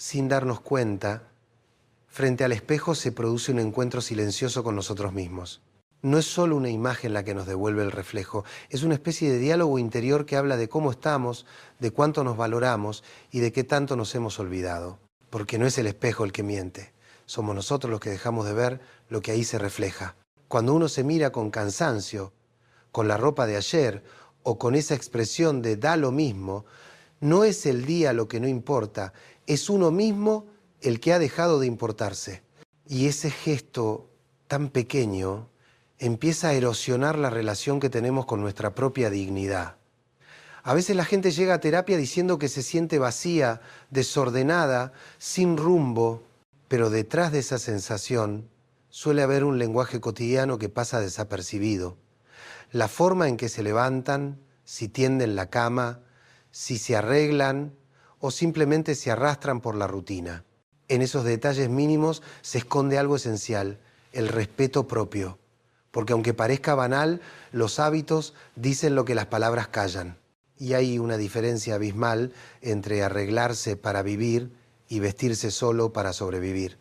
sin darnos cuenta, frente al espejo se produce un encuentro silencioso con nosotros mismos. No es solo una imagen la que nos devuelve el reflejo, es una especie de diálogo interior que habla de cómo estamos, de cuánto nos valoramos y de qué tanto nos hemos olvidado. Porque no es el espejo el que miente, somos nosotros los que dejamos de ver lo que ahí se refleja. Cuando uno se mira con cansancio, con la ropa de ayer o con esa expresión de da lo mismo, no es el día lo que no importa, es uno mismo el que ha dejado de importarse. Y ese gesto tan pequeño empieza a erosionar la relación que tenemos con nuestra propia dignidad. A veces la gente llega a terapia diciendo que se siente vacía, desordenada, sin rumbo, pero detrás de esa sensación suele haber un lenguaje cotidiano que pasa desapercibido. La forma en que se levantan, si tienden la cama, si se arreglan o simplemente se arrastran por la rutina. En esos detalles mínimos se esconde algo esencial, el respeto propio. Porque aunque parezca banal, los hábitos dicen lo que las palabras callan. Y hay una diferencia abismal entre arreglarse para vivir y vestirse solo para sobrevivir.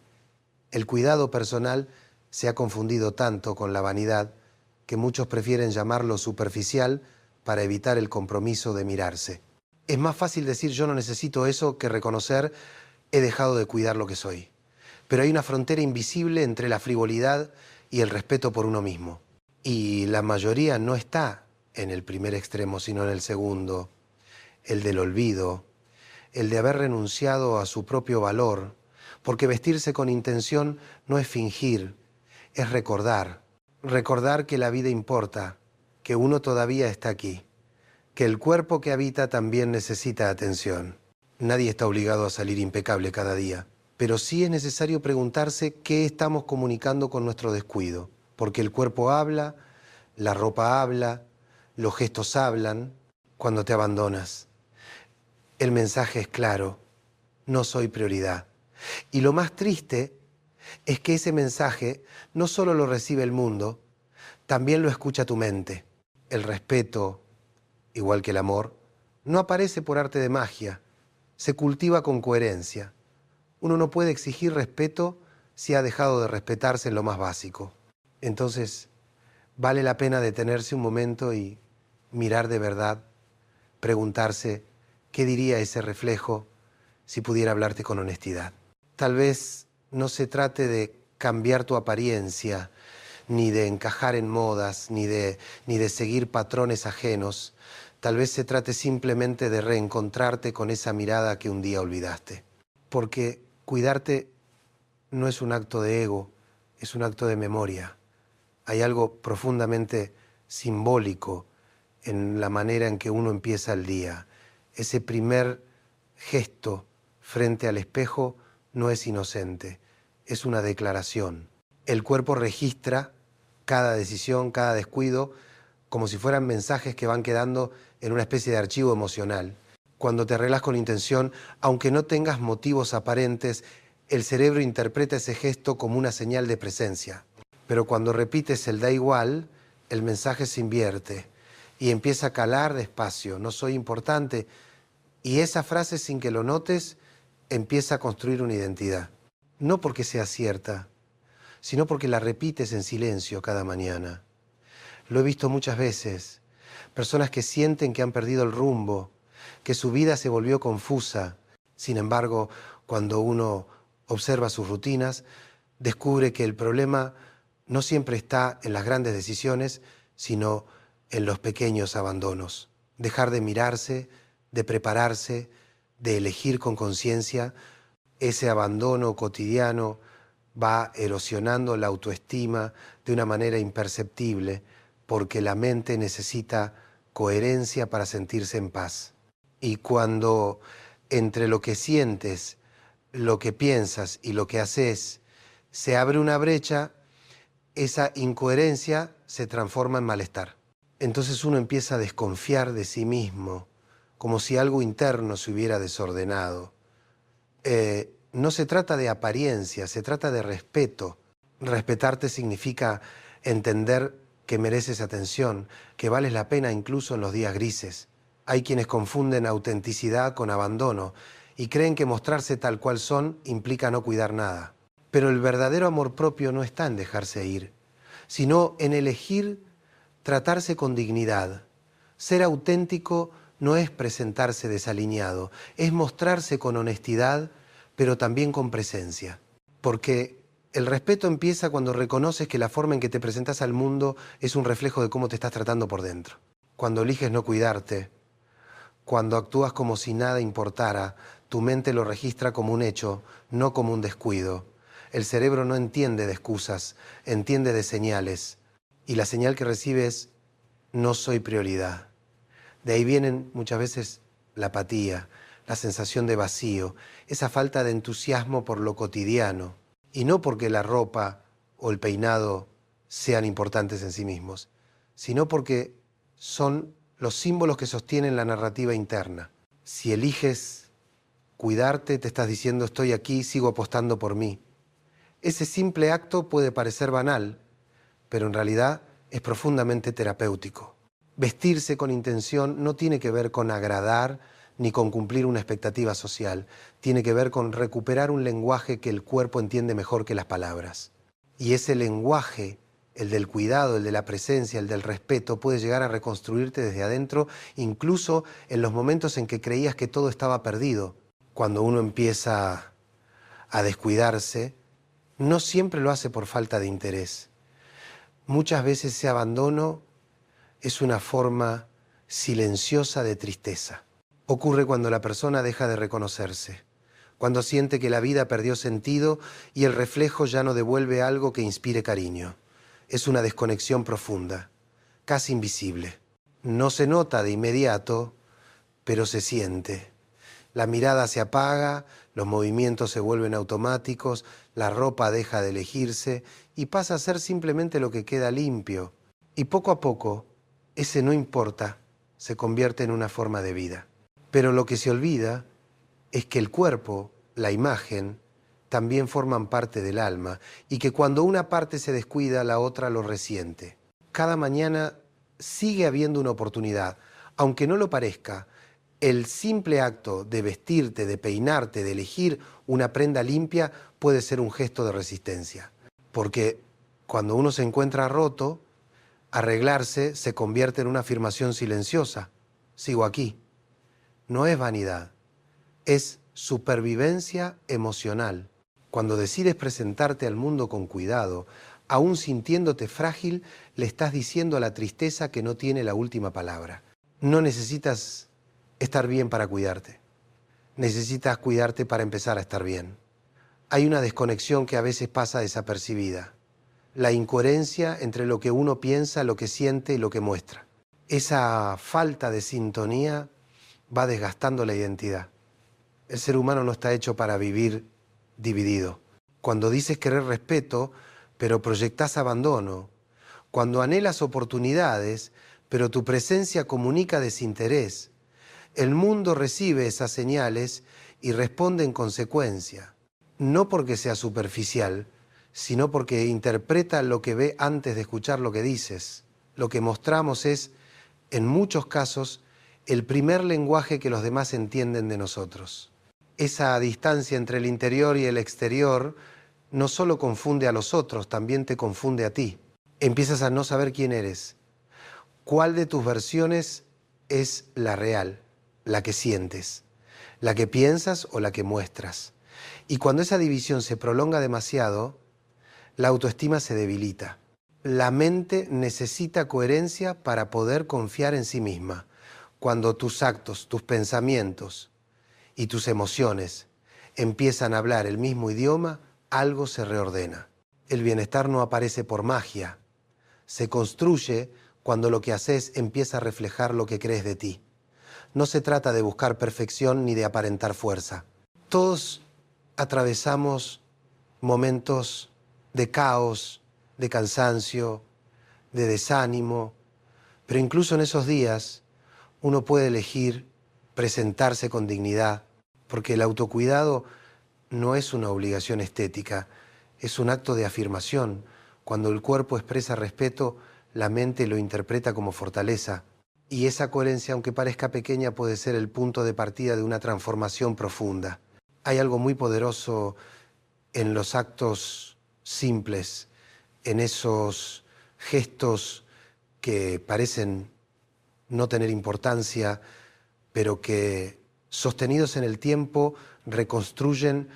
El cuidado personal se ha confundido tanto con la vanidad que muchos prefieren llamarlo superficial para evitar el compromiso de mirarse. Es más fácil decir yo no necesito eso que reconocer he dejado de cuidar lo que soy. Pero hay una frontera invisible entre la frivolidad y el respeto por uno mismo. Y la mayoría no está en el primer extremo, sino en el segundo, el del olvido, el de haber renunciado a su propio valor, porque vestirse con intención no es fingir, es recordar. Recordar que la vida importa, que uno todavía está aquí, que el cuerpo que habita también necesita atención. Nadie está obligado a salir impecable cada día, pero sí es necesario preguntarse qué estamos comunicando con nuestro descuido, porque el cuerpo habla, la ropa habla, los gestos hablan cuando te abandonas. El mensaje es claro, no soy prioridad. Y lo más triste es que ese mensaje no solo lo recibe el mundo, también lo escucha tu mente. El respeto, igual que el amor, no aparece por arte de magia, se cultiva con coherencia. Uno no puede exigir respeto si ha dejado de respetarse en lo más básico. Entonces, vale la pena detenerse un momento y mirar de verdad, preguntarse qué diría ese reflejo si pudiera hablarte con honestidad. Tal vez no se trate de cambiar tu apariencia, ni de encajar en modas, ni de seguir patrones ajenos. Tal vez se trate simplemente de reencontrarte con esa mirada que un día olvidaste. Porque cuidarte no es un acto de ego, es un acto de memoria. Hay algo profundamente simbólico en la manera en que uno empieza el día. Ese primer gesto frente al espejo no es inocente, es una declaración. El cuerpo registra cada decisión, cada descuido, como si fueran mensajes que van quedando en una especie de archivo emocional. Cuando te arreglas con intención, aunque no tengas motivos aparentes, el cerebro interpreta ese gesto como una señal de presencia. Pero cuando repites el da igual, el mensaje se invierte y empieza a calar despacio, no soy importante. Y esa frase, sin que lo notes, empieza a construir una identidad. No porque sea cierta, sino porque la repites en silencio cada mañana. Lo he visto muchas veces. Personas que sienten que han perdido el rumbo, que su vida se volvió confusa. Sin embargo, cuando uno observa sus rutinas, descubre que el problema no siempre está en las grandes decisiones, sino en los pequeños abandonos. Dejar de mirarse, de prepararse, de elegir con conciencia, ese abandono cotidiano va erosionando la autoestima de una manera imperceptible, porque la mente necesita coherencia para sentirse en paz. Y cuando entre lo que sientes, lo que piensas y lo que haces se abre una brecha, esa incoherencia se transforma en malestar. Entonces uno empieza a desconfiar de sí mismo, como si algo interno se hubiera desordenado. No se trata de apariencia, se trata de respeto. Respetarte significa entender que mereces atención, que vales la pena incluso en los días grises. Hay quienes confunden autenticidad con abandono y creen que mostrarse tal cual son implica no cuidar nada. Pero el verdadero amor propio no está en dejarse ir, sino en elegir tratarse con dignidad. Ser auténtico no es presentarse desalineado, es mostrarse con honestidad, pero también con presencia. Porque el respeto empieza cuando reconoces que la forma en que te presentas al mundo es un reflejo de cómo te estás tratando por dentro. Cuando eliges no cuidarte, cuando actúas como si nada importara, tu mente lo registra como un hecho, no como un descuido. El cerebro no entiende de excusas, entiende de señales. Y la señal que recibe es: no soy prioridad. De ahí vienen muchas veces la apatía, la sensación de vacío, esa falta de entusiasmo por lo cotidiano. Y no porque la ropa o el peinado sean importantes en sí mismos, sino porque son los símbolos que sostienen la narrativa interna. Si eliges cuidarte, te estás diciendo: estoy aquí, sigo apostando por mí. Ese simple acto puede parecer banal, pero en realidad es profundamente terapéutico. Vestirse con intención no tiene que ver con agradar ni con cumplir una expectativa social. Tiene que ver con recuperar un lenguaje que el cuerpo entiende mejor que las palabras. Y ese lenguaje, el del cuidado, el de la presencia, el del respeto, puede llegar a reconstruirte desde adentro, incluso en los momentos en que creías que todo estaba perdido. Cuando uno empieza a descuidarse, no siempre lo hace por falta de interés. Muchas veces ese abandono es una forma silenciosa de tristeza. Ocurre cuando la persona deja de reconocerse, cuando siente que la vida perdió sentido y el reflejo ya no devuelve algo que inspire cariño. Es una desconexión profunda, casi invisible. No se nota de inmediato, pero se siente. La mirada se apaga, los movimientos se vuelven automáticos, la ropa deja de elegirse y pasa a ser simplemente lo que queda limpio. Y poco a poco, ese no importa se convierte en una forma de vida. Pero lo que se olvida es que el cuerpo, la imagen, también forman parte del alma y que cuando una parte se descuida, la otra lo resiente. Cada mañana sigue habiendo una oportunidad, aunque no lo parezca. El simple acto de vestirte, de peinarte, de elegir una prenda limpia puede ser un gesto de resistencia. Porque cuando uno se encuentra roto, arreglarse se convierte en una afirmación silenciosa. Sigo aquí. No es vanidad, es supervivencia emocional. Cuando decides presentarte al mundo con cuidado, aún sintiéndote frágil, le estás diciendo a la tristeza que no tiene la última palabra. No necesitas estar bien para cuidarte. Necesitas cuidarte para empezar a estar bien. Hay una desconexión que a veces pasa desapercibida. La incoherencia entre lo que uno piensa, lo que siente y lo que muestra. Esa falta de sintonía va desgastando la identidad. El ser humano no está hecho para vivir dividido. Cuando dices querer respeto, pero proyectás abandono. Cuando anhelas oportunidades, pero tu presencia comunica desinterés. El mundo recibe esas señales y responde en consecuencia. No porque sea superficial, sino porque interpreta lo que ve antes de escuchar lo que dices. Lo que mostramos es, en muchos casos, el primer lenguaje que los demás entienden de nosotros. Esa distancia entre el interior y el exterior no solo confunde a los otros, también te confunde a ti. Empiezas a no saber quién eres. ¿Cuál de tus versiones es la real, la que sientes, la que piensas o la que muestras? Y cuando esa división se prolonga demasiado, la autoestima se debilita. La mente necesita coherencia para poder confiar en sí misma. Cuando tus actos, tus pensamientos y tus emociones empiezan a hablar el mismo idioma, algo se reordena. El bienestar no aparece por magia. Se construye cuando lo que haces empieza a reflejar lo que crees de ti. No se trata de buscar perfección ni de aparentar fuerza. Todos atravesamos momentos de caos, de cansancio, de desánimo, pero incluso en esos días uno puede elegir presentarse con dignidad, porque el autocuidado no es una obligación estética, es un acto de afirmación. Cuando el cuerpo expresa respeto, la mente lo interpreta como fortaleza. Y esa coherencia, aunque parezca pequeña, puede ser el punto de partida de una transformación profunda. Hay algo muy poderoso en los actos simples, en esos gestos que parecen no tener importancia, pero que, sostenidos en el tiempo, reconstruyen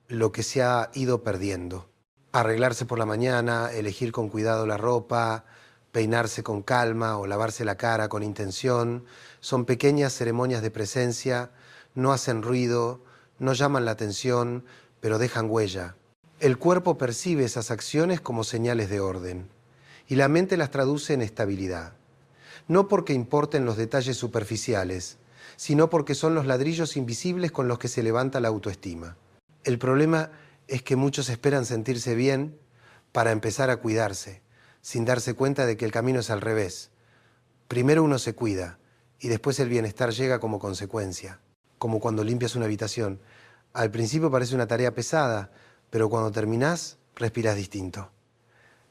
lo que se ha ido perdiendo. Arreglarse por la mañana, elegir con cuidado la ropa, peinarse con calma o lavarse la cara con intención, son pequeñas ceremonias de presencia, no hacen ruido, no llaman la atención, pero dejan huella. El cuerpo percibe esas acciones como señales de orden y la mente las traduce en estabilidad. No porque importen los detalles superficiales, sino porque son los ladrillos invisibles con los que se levanta la autoestima. El problema es que muchos esperan sentirse bien para empezar a cuidarse, sin darse cuenta de que el camino es al revés. Primero uno se cuida y después el bienestar llega como consecuencia, como cuando limpias una habitación. Al principio parece una tarea pesada, pero cuando terminás, respirás distinto.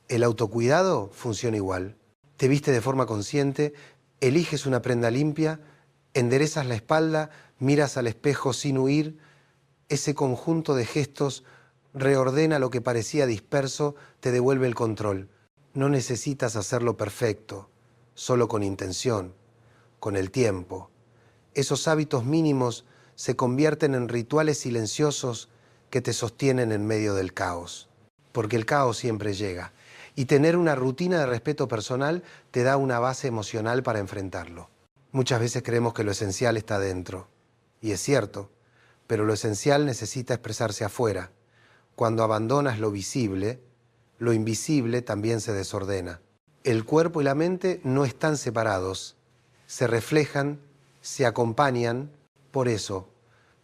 El autocuidado funciona igual. Te viste de forma consciente, eliges una prenda limpia, enderezas la espalda, miras al espejo sin huir. Ese conjunto de gestos reordena lo que parecía disperso, te devuelve el control. No necesitas hacerlo perfecto, solo con intención, con el tiempo. Esos hábitos mínimos se convierten en rituales silenciosos que te sostienen en medio del caos. Porque el caos siempre llega. Y tener una rutina de respeto personal te da una base emocional para enfrentarlo. Muchas veces creemos que lo esencial está dentro. Y es cierto, pero lo esencial necesita expresarse afuera. Cuando abandonas lo visible, lo invisible también se desordena. El cuerpo y la mente no están separados, se reflejan, se acompañan. Por eso,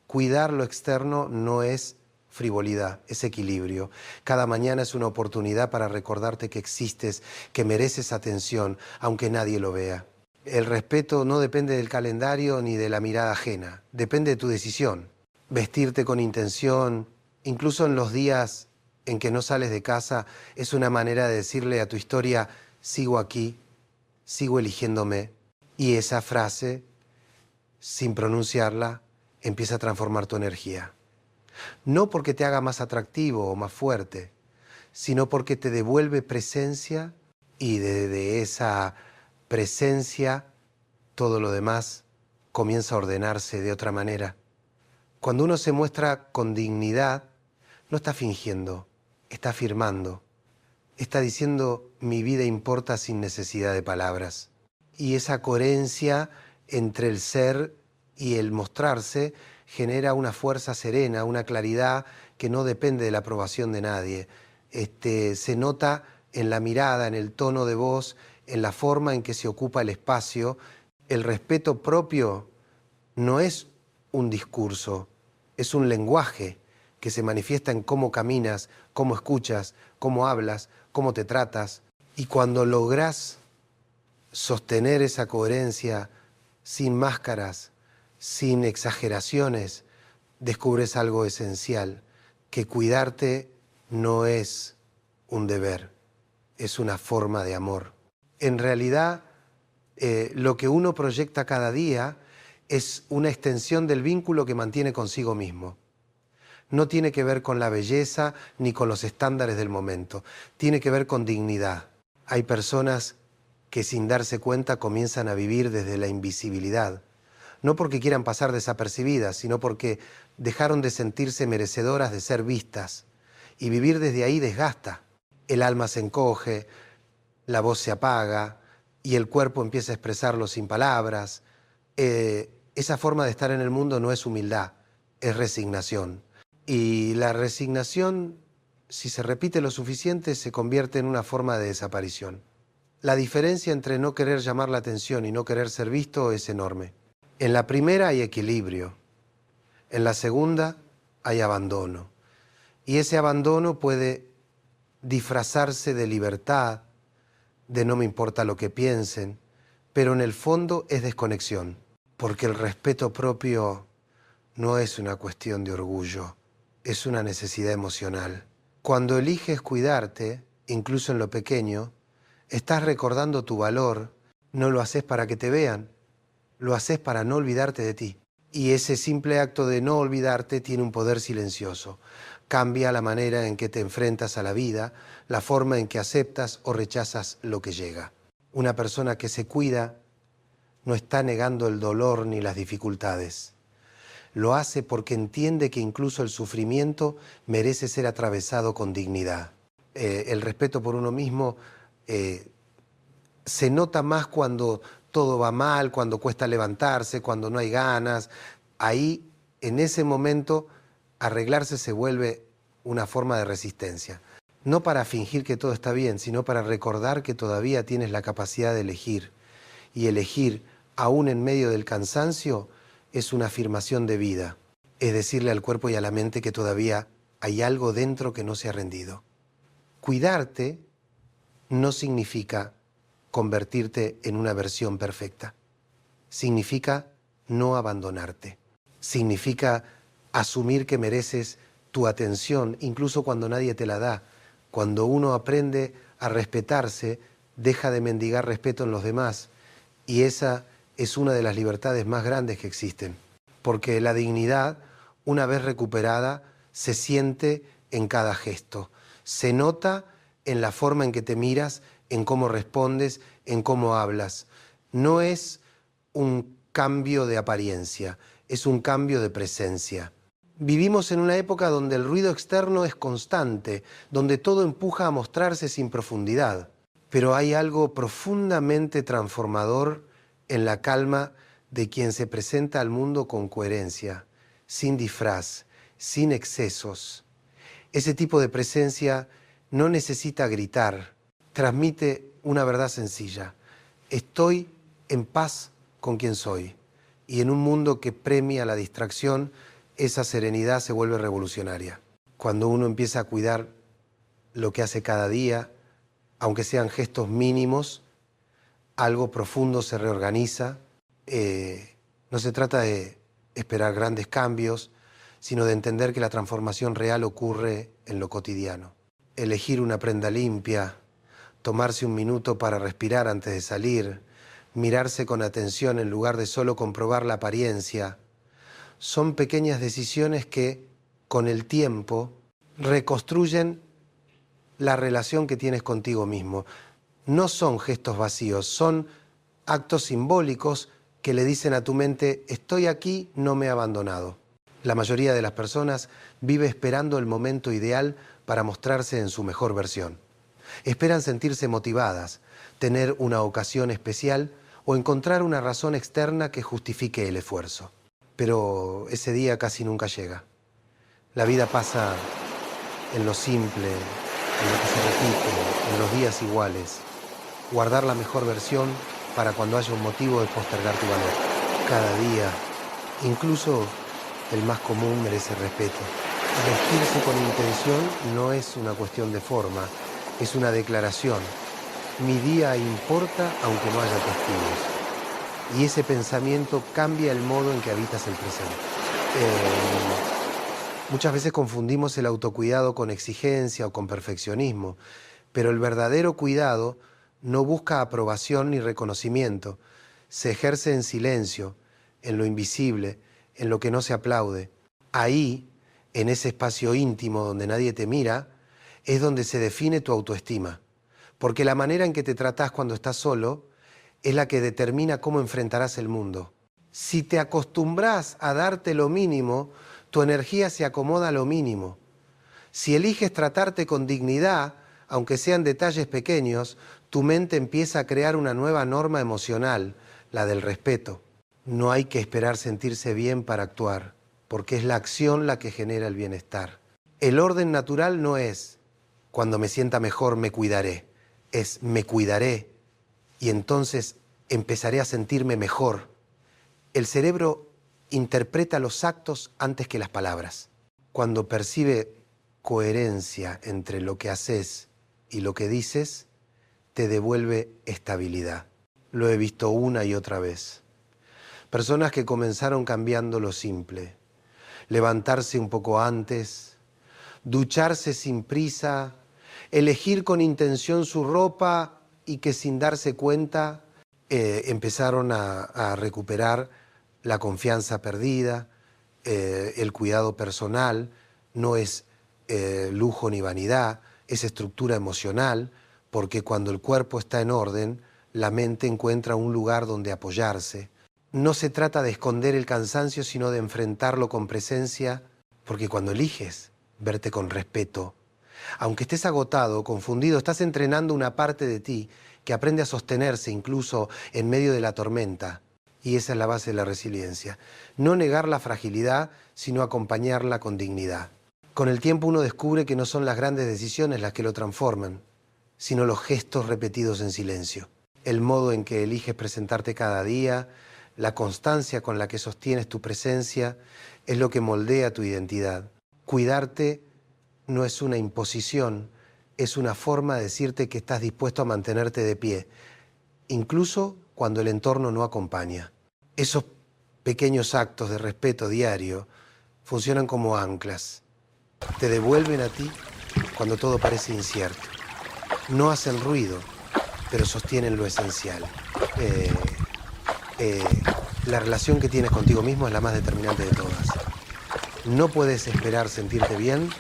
cuidar lo externo no es frivolidad, es equilibrio. Cada mañana es una oportunidad para recordarte que existes, que mereces atención, aunque nadie lo vea. El respeto no depende del calendario ni de la mirada ajena, depende de tu decisión. Vestirte con intención, incluso en los días en que no sales de casa, es una manera de decirle a tu historia: sigo aquí, sigo eligiéndome. Y esa frase, sin pronunciarla, empieza a transformar tu energía. No porque te haga más atractivo o más fuerte, sino porque te devuelve presencia y de esa presencia todo lo demás comienza a ordenarse de otra manera. Cuando uno se muestra con dignidad, no está fingiendo, está afirmando, está diciendo: mi vida importa sin necesidad de palabras. Y esa coherencia entre el ser y el mostrarse genera una fuerza serena, una claridad que no depende de la aprobación de nadie. Se nota en la mirada, en el tono de voz, en la forma en que se ocupa el espacio. El respeto propio no es un discurso, es un lenguaje que se manifiesta en cómo caminas, cómo escuchas, cómo hablas, cómo te tratas. Y cuando lográs sostener esa coherencia sin máscaras, sin exageraciones, descubres algo esencial, que cuidarte no es un deber, es una forma de amor. En realidad, lo que uno proyecta cada día es una extensión del vínculo que mantiene consigo mismo. No tiene que ver con la belleza ni con los estándares del momento, tiene que ver con dignidad. Hay personas que sin darse cuenta comienzan a vivir desde la invisibilidad, no porque quieran pasar desapercibidas, sino porque dejaron de sentirse merecedoras de ser vistas, y vivir desde ahí desgasta. El alma se encoge, la voz se apaga y el cuerpo empieza a expresarlo sin palabras. Esa forma de estar en el mundo no es humildad, es resignación. Y la resignación, si se repite lo suficiente, se convierte en una forma de desaparición. La diferencia entre no querer llamar la atención y no querer ser visto es enorme. En la primera hay equilibrio, en la segunda hay abandono. Y ese abandono puede disfrazarse de libertad, de no me importa lo que piensen, pero en el fondo es desconexión, porque el respeto propio no es una cuestión de orgullo, es una necesidad emocional. Cuando eliges cuidarte, incluso en lo pequeño, estás recordando tu valor, No lo haces para que te vean, lo haces para no olvidarte de ti. Y ese simple acto de no olvidarte tiene un poder silencioso. Cambia la manera en que te enfrentas a la vida, la forma en que aceptas o rechazas lo que llega. Una persona que se cuida no está negando el dolor ni las dificultades. Lo hace porque entiende que incluso el sufrimiento merece ser atravesado con dignidad. El respeto por uno mismo se nota más cuando todo va mal, cuando cuesta levantarse, cuando no hay ganas. Ahí, en ese momento, arreglarse se vuelve una forma de resistencia. No para fingir que todo está bien, sino para recordar que todavía tienes la capacidad de elegir. Y elegir, aún en medio del cansancio, es una afirmación de vida. Es decirle al cuerpo y a la mente que todavía hay algo dentro que no se ha rendido. Cuidarte no significa convertirte en una versión perfecta. Significa no abandonarte. Significa asumir que mereces tu atención, incluso cuando nadie te la da. Cuando uno aprende a respetarse, deja de mendigar respeto en los demás. Y esa es una de las libertades más grandes que existen. Porque la dignidad, una vez recuperada, se siente en cada gesto. Se nota en la forma en que te miras, en cómo respondes, en cómo hablas. No es un cambio de apariencia, es un cambio de presencia. Vivimos en una época donde el ruido externo es constante, donde todo empuja a mostrarse sin profundidad. Pero hay algo profundamente transformador en la calma de quien se presenta al mundo con coherencia, sin disfraz, sin excesos. Ese tipo de presencia no necesita gritar, transmite una verdad sencilla. Estoy en paz con quien soy. Y en un mundo que premia la distracción, esa serenidad se vuelve revolucionaria. Cuando uno empieza a cuidar lo que hace cada día, aunque sean gestos mínimos, algo profundo se reorganiza. No se trata de esperar grandes cambios, sino de entender que la transformación real ocurre en lo cotidiano. Elegir una prenda limpia, tomarse un minuto para respirar antes de salir, mirarse con atención en lugar de solo comprobar la apariencia, son pequeñas decisiones que, con el tiempo, reconstruyen la relación que tienes contigo mismo. No son gestos vacíos, son actos simbólicos que le dicen a tu mente, estoy aquí, no me he abandonado. La mayoría de las personas vive esperando el momento ideal para mostrarse en su mejor versión. Esperan sentirse motivadas, tener una ocasión especial o encontrar una razón externa que justifique el esfuerzo. Pero ese día casi nunca llega. La vida pasa en lo simple, en lo que se repite, en los días iguales. Guardar la mejor versión para cuando haya un motivo de postergar tu valor. Cada día, incluso el más común, merece respeto. Vestirse con intención no es una cuestión de forma, es una declaración. Mi día importa aunque no haya testigos. Y ese pensamiento cambia el modo en que habitas el presente. Muchas veces confundimos el autocuidado con exigencia o con perfeccionismo, pero el verdadero cuidado no busca aprobación ni reconocimiento. Se ejerce en silencio, en lo invisible, en lo que no se aplaude. Ahí, en ese espacio íntimo donde nadie te mira, es donde se define tu autoestima. Porque la manera en que te tratás cuando estás solo es la que determina cómo enfrentarás el mundo. Si te acostumbras a darte lo mínimo, tu energía se acomoda a lo mínimo. Si eliges tratarte con dignidad, aunque sean detalles pequeños, tu mente empieza a crear una nueva norma emocional, la del respeto. No hay que esperar sentirse bien para actuar, porque es la acción la que genera el bienestar. El orden natural no es, cuando me sienta mejor me cuidaré, es me cuidaré y entonces empezaré a sentirme mejor. El cerebro interpreta los actos antes que las palabras. Cuando percibe coherencia entre lo que haces y lo que dices, te devuelve estabilidad. Lo he visto una y otra vez. Personas que comenzaron cambiando lo simple. Levantarse un poco antes, ducharse sin prisa, elegir con intención su ropa y que sin darse cuenta empezaron a recuperar la confianza perdida, el cuidado personal, no es lujo ni vanidad, es estructura emocional, porque cuando el cuerpo está en orden, la mente encuentra un lugar donde apoyarse. No se trata de esconder el cansancio, sino de enfrentarlo con presencia, porque cuando eliges verte con respeto, aunque estés agotado o confundido, estás entrenando una parte de ti que aprende a sostenerse incluso en medio de la tormenta. Y esa es la base de la resiliencia. No negar la fragilidad, sino acompañarla con dignidad. Con el tiempo uno descubre que no son las grandes decisiones las que lo transforman, sino los gestos repetidos en silencio. El modo en que eliges presentarte cada día, la constancia con la que sostienes tu presencia, es lo que moldea tu identidad. Cuidarte no es una imposición, es una forma de decirte que estás dispuesto a mantenerte de pie, incluso cuando el entorno no acompaña. Esos pequeños actos de respeto diario funcionan como anclas. Te devuelven a ti cuando todo parece incierto. No hacen ruido, pero sostienen lo esencial. La relación que tienes contigo mismo es la más determinante de todas. No puedes esperar sentirte bien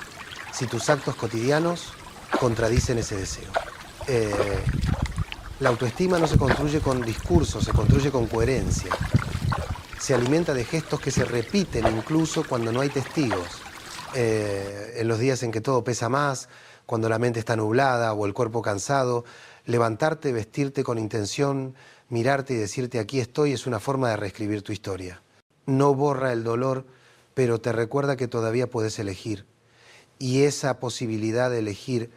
si tus actos cotidianos contradicen ese deseo. La autoestima no se construye con discursos, se construye con coherencia. Se alimenta de gestos que se repiten incluso cuando no hay testigos. En los días en que todo pesa más, cuando la mente está nublada o el cuerpo cansado, levantarte, vestirte con intención, mirarte y decirte aquí estoy es una forma de reescribir tu historia. No borra el dolor, pero te recuerda que todavía puedes elegir. Y esa posibilidad de elegir,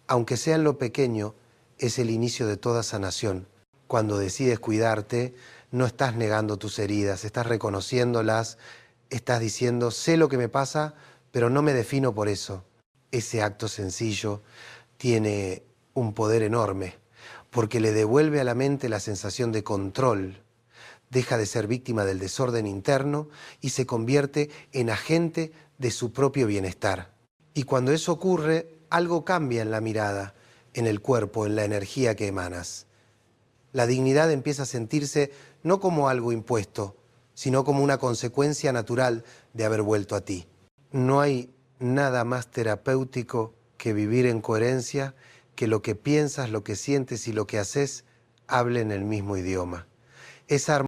aunque sea en lo pequeño, es el inicio de toda sanación. Cuando decides cuidarte, no estás negando tus heridas, estás reconociéndolas, estás diciendo, sé lo que me pasa, pero no me defino por eso. Ese acto sencillo tiene un poder enorme, porque le devuelve a la mente la sensación de control. Deja de ser víctima del desorden interno y se convierte en agente de su propio bienestar. Y cuando eso ocurre, algo cambia en la mirada, en el cuerpo, en la energía que emanas. La dignidad empieza a sentirse no como algo impuesto, sino como una consecuencia natural de haber vuelto a ti. No hay nada más terapéutico que vivir en coherencia, que lo que piensas, lo que sientes y lo que haces hablen el mismo idioma. Esa